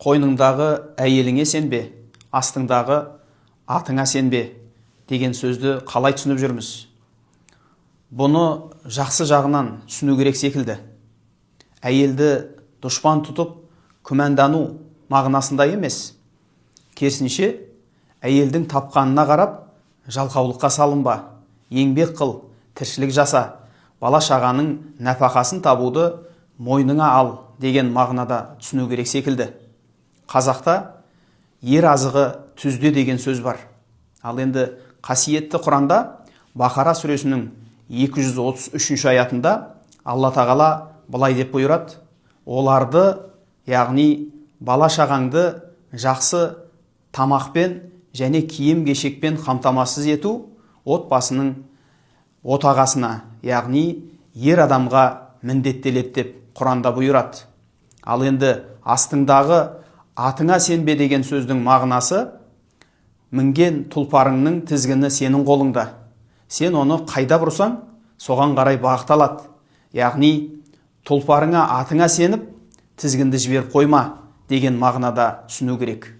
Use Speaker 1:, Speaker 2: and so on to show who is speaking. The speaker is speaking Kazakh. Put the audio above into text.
Speaker 1: қойныңдағы әйеліңе сенбе, астыңдағы атыңа сенбе деген сөзді қалай түсініп жүрміз? Бұны жақсы жағынан түсіну керек секілді. Әйелді дұшпан тұтып күмәндану мағынасында емес. Керісінше, әйелдің тапқанына қарап жалқаулыққа салынба, еңбек қыл, тіршілік жаса, бала шағаның нәпақасын табуды мойныңа ал деген мағынада түсіну керек секілді. Қазақта ер азығы түзде деген сөз бар. Ал енді қасиетті Құранда Бақара сүресінің 233 аятында Алла тағала былай деп бұйырады: оларды, яғни бала шағаңды жақсы тамақпен және киім-кешекпен қамтамасыз ету отбасының отағасына, яғни ер адамға міндеттеледі деп Құранда бұйырады. Ал енді астыңдағы атыңа сенбе деген сөздің мағынасы: мінген тұлпарыңның тізгіні сенің қолыңда. Сен оны қайда бұрсаң, соған қарай бағытталады. Яғни тұлпарыңа, атыңа сеніп, тізгінді жіберіп қойма деген мағынада түсіну керек.